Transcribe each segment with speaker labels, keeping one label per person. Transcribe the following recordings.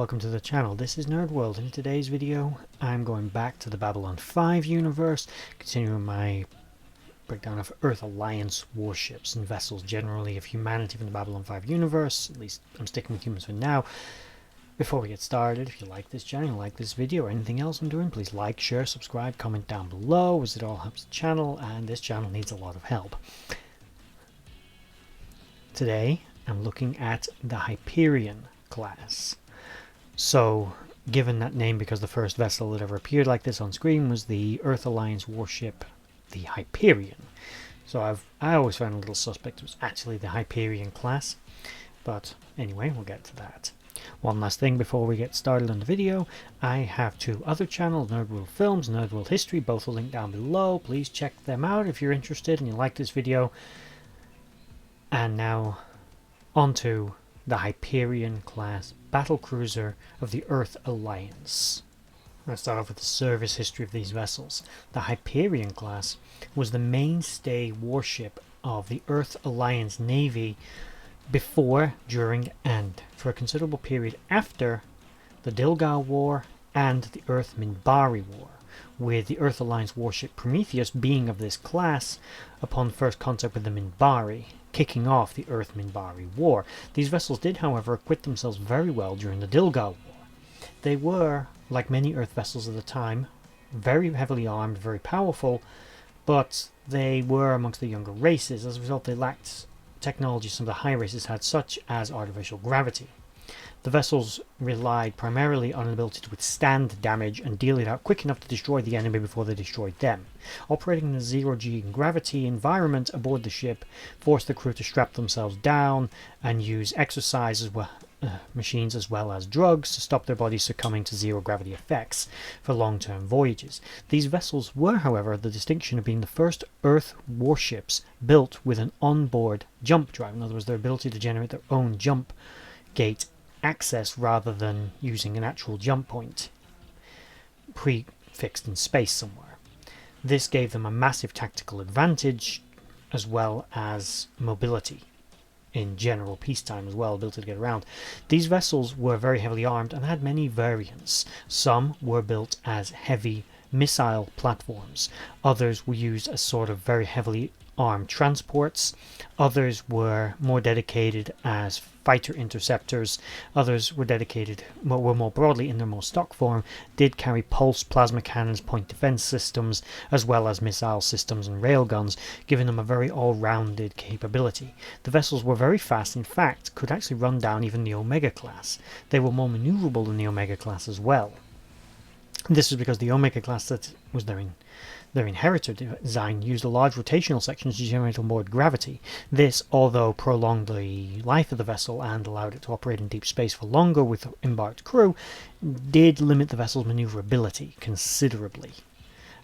Speaker 1: welcome to the channel. This is Nerd.World. In today's video I'm going back to the Babylon 5 universe, continuing my breakdown of Earth Alliance warships and vessels generally of humanity from the Babylon 5 universe. At least I'm sticking with humans for now. Before we get started, if you like this channel, like this video or anything else I'm doing, please like, share, subscribe, comment down below, as it all helps the channel, and this channel needs a lot of help. Today I'm looking at the Hyperion class. So, given that name because the first vessel that ever appeared like this on screen was the Earth Alliance warship, the Hyperion. So I always found a little suspect it was actually the Hyperion class, but anyway, we'll get to that. One last thing before we get started on the video, I have two other channels, Nerd.World Films, Nerd.World History, both will link down below. Please check them out if you're interested and you like this video. And now, onto the Hyperion class battlecruiser of the Earth Alliance. Let's start off with the service history of these vessels. The Hyperion class was the mainstay warship of the Earth Alliance Navy before, during, and for a considerable period after the Dilgar War and the Earth Minbari War, with the Earth Alliance warship Prometheus being of this class upon first contact with the Minbari, kicking off the Earth Minbari War. These vessels did, however, acquit themselves very well during the Dilgar War. They were, like many Earth vessels of the time, very heavily armed, very powerful, but they were amongst the younger races. As a result, they lacked technology some of the high races had, such as artificial gravity. The vessels relied primarily on an ability to withstand damage and deal it out quick enough to destroy the enemy before they destroyed them. Operating in a zero-G gravity environment aboard the ship forced the crew to strap themselves down and use exercise as well, machines as well as drugs to stop their bodies succumbing to zero-gravity effects for long-term voyages. These vessels were, however, the distinction of being the first Earth warships built with an onboard jump drive. In other words, their ability to generate their own jump gate access rather than using an actual jump point prefixed in space somewhere. This gave them a massive tactical advantage as well as mobility in general peacetime as well, ability to get around. These vessels were very heavily armed and had many variants. Some were built as heavy missile platforms, others were used as sort of very heavily armed transports, others were more dedicated as fighter interceptors, others were dedicated, were more broadly in their more stock form, did carry pulse plasma cannons, point defense systems, as well as missile systems and railguns, giving them a very all-rounded capability. The vessels were very fast, in fact, could actually run down even the Omega class. They were more maneuverable than the Omega class as well. This was because the Omega class that was their inheritor design used a large rotational section to generate onboard gravity. This, although prolonged the life of the vessel and allowed it to operate in deep space for longer with embarked crew, did limit the vessel's maneuverability considerably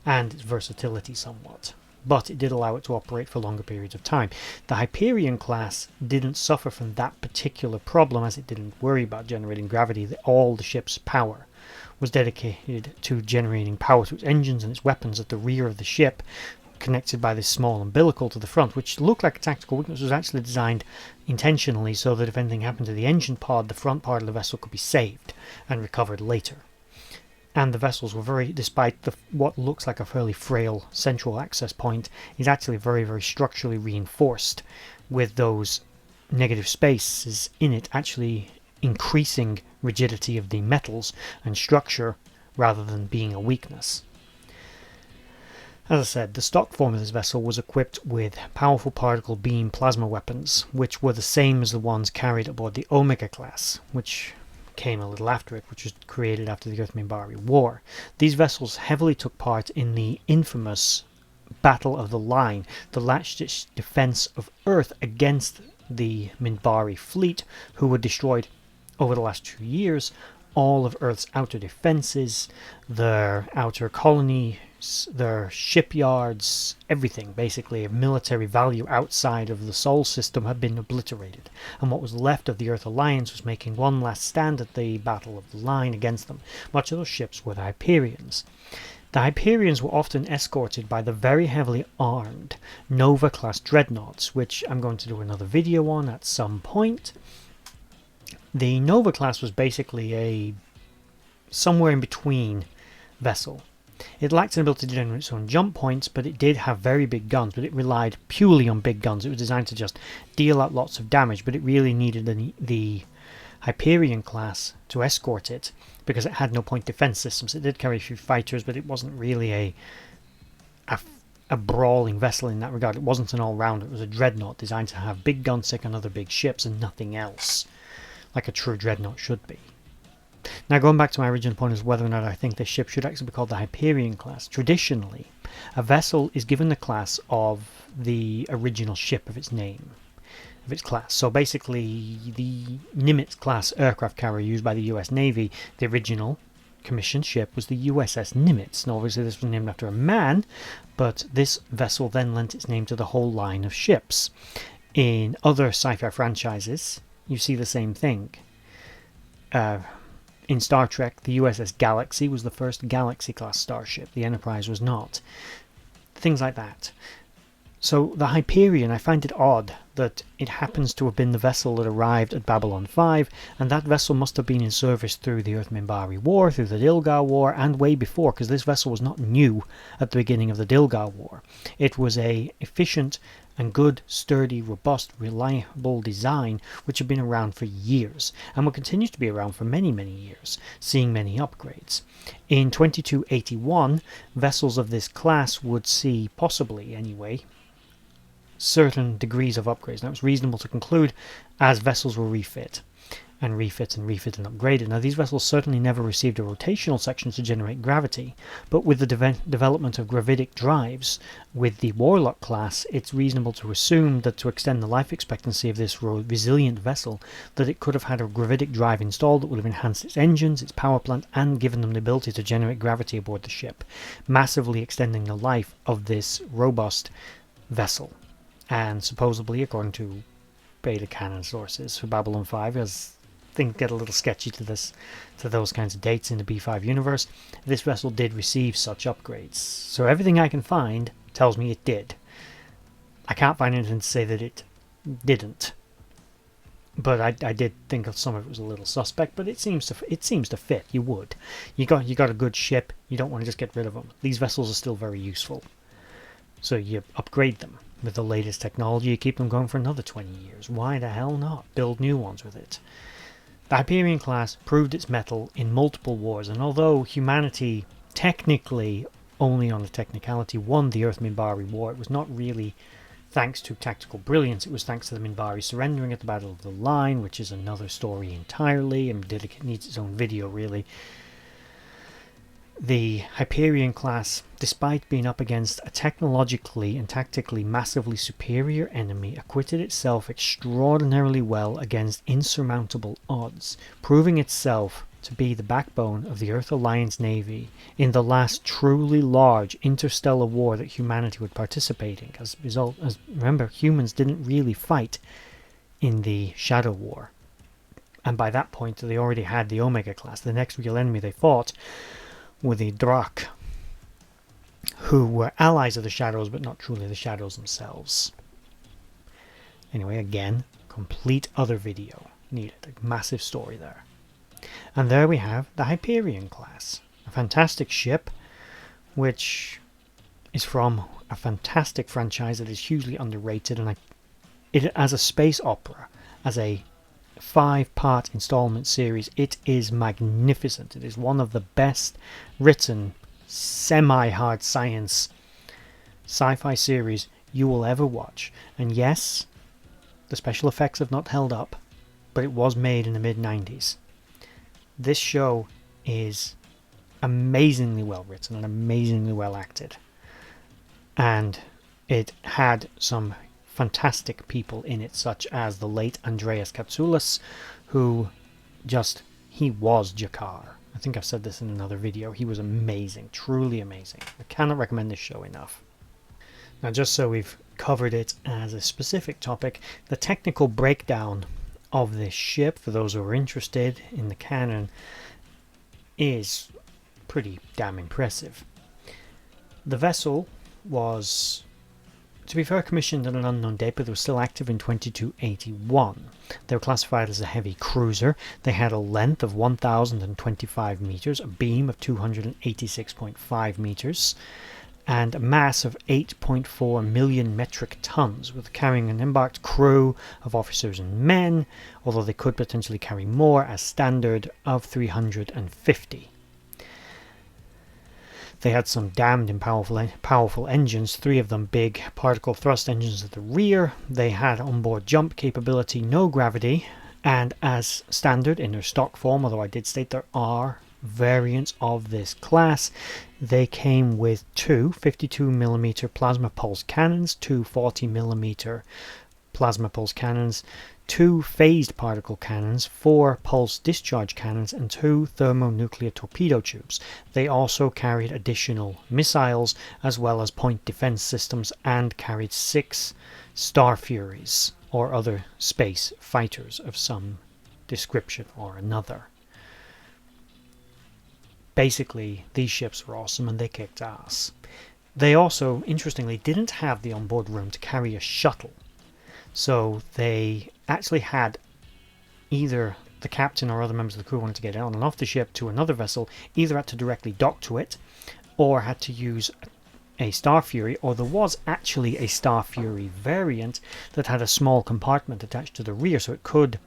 Speaker 1: and its versatility somewhat. But it did allow it to operate for longer periods of time. The Hyperion class didn't suffer from that particular problem, as it didn't worry about generating gravity. All the ship's power was dedicated to generating power to its engines and its weapons at the rear of the ship, connected by this small umbilical to the front, which looked like a tactical weakness. Was actually designed intentionally so that if anything happened to the engine pod, the front part of the vessel could be saved and recovered later. And the vessels were very, despite what looks like a fairly frail central access point, is actually very, very structurally reinforced, with those negative spaces in it actually increasing rigidity of the metals and structure rather than being a weakness. As I said, the stock form of this vessel was equipped with powerful particle beam plasma weapons, which were the same as the ones carried aboard the Omega class, which came a little after it, which was created after the Earth Minbari War. These vessels heavily took part in the infamous Battle of the Line, the last-ditch defense of Earth against the Minbari fleet, who were destroyed over the last 2 years. All of Earth's outer defenses, their outer colonies, their shipyards, everything basically of military value outside of the Sol system had been obliterated, and what was left of the Earth Alliance was making one last stand at the Battle of the Line against them. Much of those ships were the Hyperions. The Hyperions were often escorted by the very heavily armed Nova-class dreadnoughts, which I'm going to do another video on at some point. The Nova class was basically a somewhere in between vessel. It lacked an ability to generate its own jump points, but it did have very big guns, but it relied purely on big guns. It was designed to just deal out lots of damage, but it really needed the Hyperion class to escort it because it had no point defense systems. It did carry a few fighters, but it wasn't really a brawling vessel in that regard. It wasn't an all-rounder. It was a dreadnought designed to have big guns, stick on other big ships, and nothing else, like a true dreadnought should be. Now, going back to my original point as whether or not I think this ship should actually be called the Hyperion class. Traditionally, a vessel is given the class of the original ship of its name, of its class. So basically, the Nimitz class aircraft carrier used by the US Navy, the original commissioned ship was the USS Nimitz. Now, obviously, this was named after a man, but this vessel then lent its name to the whole line of ships. In other sci-fi franchises, you see the same thing. In Star Trek, the USS Galaxy was the first Galaxy-class starship. The Enterprise was not. Things like that. So the Hyperion, I find it odd that it happens to have been the vessel that arrived at Babylon 5, and that vessel must have been in service through the Minbari War, through the Dilgar War, and way before, because this vessel was not new at the beginning of the Dilgar War. It was a efficient and good, sturdy, robust, reliable design which had been around for years, and will continue to be around for many, many years, seeing many upgrades. In 2281, vessels of this class would see, possibly anyway, certain degrees of upgrades. Now, it's reasonable to conclude as vessels were refit and upgraded. Now, these vessels certainly never received a rotational section to generate gravity, but with the development of gravitic drives with the Warlock class, it's reasonable to assume that to extend the life expectancy of this resilient vessel, that it could have had a gravitic drive installed that would have enhanced its engines, its power plant, and given them the ability to generate gravity aboard the ship, massively extending the life of this robust vessel. And supposedly, according to beta canon sources for Babylon 5, as things get a little sketchy to those kinds of dates in the B5 universe, this vessel did receive such upgrades. So everything I can find tells me it did. I can't find anything to say that it didn't. But I did think of some of it was a little suspect, but it seems to fit. You would. You got a good ship. You don't want to just get rid of them. These vessels are still very useful. So you upgrade them with the latest technology. You keep them going for another 20 years. Why the hell not? Build new ones with it. The Hyperion class proved its mettle in multiple wars, and although humanity technically, only on the technicality, won the Earth Minbari War, it was not really thanks to tactical brilliance. It was thanks to the Minbari surrendering at the Battle of the Line, which is another story entirely and needs its own video, really. The Hyperion class, despite being up against a technologically and tactically massively superior enemy, acquitted itself extraordinarily well against insurmountable odds, proving itself to be the backbone of the Earth Alliance Navy in the last truly large interstellar war that humanity would participate in. As remember, humans didn't really fight in the Shadow War, and by that point they already had the Omega class. The next real enemy they fought were the Drak, who were allies of the Shadows, but not truly the Shadows themselves. Anyway, again, complete other video needed. A massive story there. And there we have the Hyperion class, a fantastic ship, which is from a fantastic franchise that is hugely underrated, and it as a space opera, as a 5-part installment series, it is magnificent. It is one of the best written semi-hard science sci-fi series you will ever watch. And yes, the special effects have not held up, but it was made in the mid-90s. This show is amazingly well written and amazingly well acted, and it had some fantastic people in it, such as the late Andreas Katsulas, who he was Jakar. I think I've said this in another video. He was amazing, truly amazing. I cannot recommend this show enough. Now, just so we've covered it as a specific topic, the technical breakdown of this ship, for those who are interested in the canon, is pretty damn impressive. The vessel was to be fair, commissioned on an unknown date, but they were still active in 2281. They were classified as a heavy cruiser. They had a length of 1,025 meters, a beam of 286.5 meters, and a mass of 8.4 million metric tons, with carrying an embarked crew of officers and men, although they could potentially carry more as standard of 350. They had some damned and powerful engines, 3 of them big particle thrust engines at the rear. They had onboard jump capability, no gravity, and as standard in their stock form, although I did state there are variants of this class, they came with 2 52mm plasma pulse cannons, 2 40mm plasma pulse cannons, 2 phased particle cannons, 4 pulse discharge cannons, and 2 thermonuclear torpedo tubes. They also carried additional missiles as well as point defense systems, and carried 6 Star Furies or other space fighters of some description or another. Basically, these ships were awesome and they kicked ass. They also, interestingly, didn't have the onboard room to carry a shuttle. So they actually had either the captain or other members of the crew wanted to get on and off the ship to another vessel, either had to directly dock to it or had to use a Star Fury, or there was actually a Star Fury variant that had a small compartment attached to the rear, so it could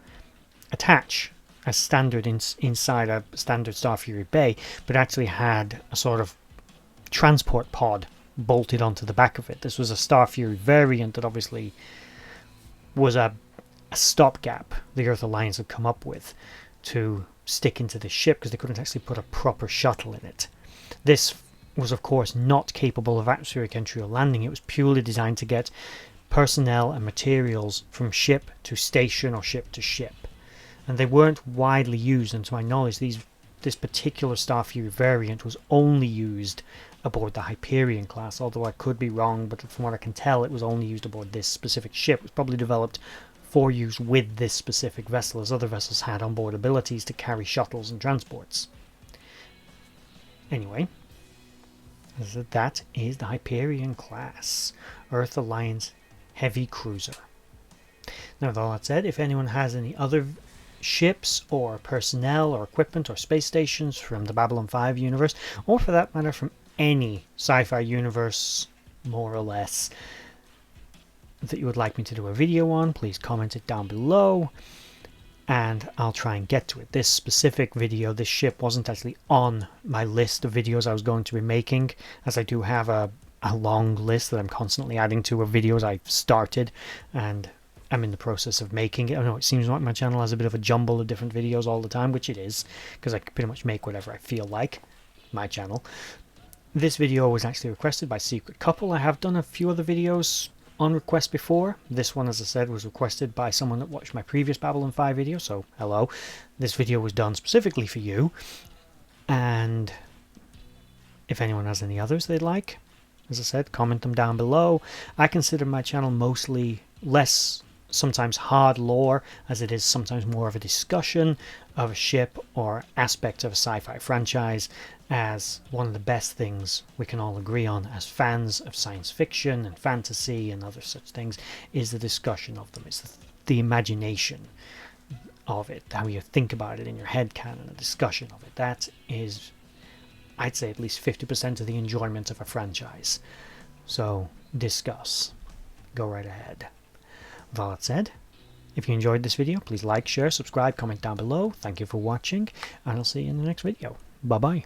Speaker 1: attach as standard inside a standard Star Fury bay, but actually had a sort of transport pod bolted onto the back of it. This was a Star Fury variant that obviously was a stopgap the Earth Alliance had come up with to stick into the ship, because they couldn't actually put a proper shuttle in it. This was of course not capable of atmospheric entry or landing. It was purely designed to get personnel and materials from ship to station or ship to ship, and they weren't widely used. And to my knowledge, this particular Star Fury variant was only used aboard the Hyperion class, although I could be wrong, but from what I can tell it was only used aboard this specific ship. It was probably developed for use with this specific vessel, as other vessels had onboard abilities to carry shuttles and transports. Anyway, that is the Hyperion class, Earth Alliance heavy cruiser. Now, with all that said, if anyone has any other ships or personnel or equipment or space stations from the Babylon 5 universe, or for that matter from any sci-fi universe more or less, that you would like me to do a video on, please comment it down below and I'll try and get to it. This specific video, this ship, wasn't actually on my list of videos I was going to be making, as I do have a long list that I'm constantly adding to of videos I've started and I'm in the process of making it. I know it seems like my channel has a bit of a jumble of different videos all the time, which it is, because I can pretty much make whatever I feel like, my channel. This video was actually requested by Secret Couple. I have done a few other videos on request before. This one, as I said, was requested by someone that watched my previous Babylon 5 video, so hello. This video was done specifically for you, and if anyone has any others they'd like, as I said, comment them down below. I consider my channel mostly less sometimes hard lore, as it is sometimes more of a discussion of a ship or aspect of a sci-fi franchise, as one of the best things we can all agree on as fans of science fiction and fantasy and other such things is the discussion of them. It's the imagination of it, how you think about it in your head canon, a discussion of it. That is, I'd say, at least 50% of the enjoyment of a franchise. So discuss. Go right ahead. With all that said, if you enjoyed this video, please like, share, subscribe, comment down below. Thank you for watching, and I'll see you in the next video. Bye bye.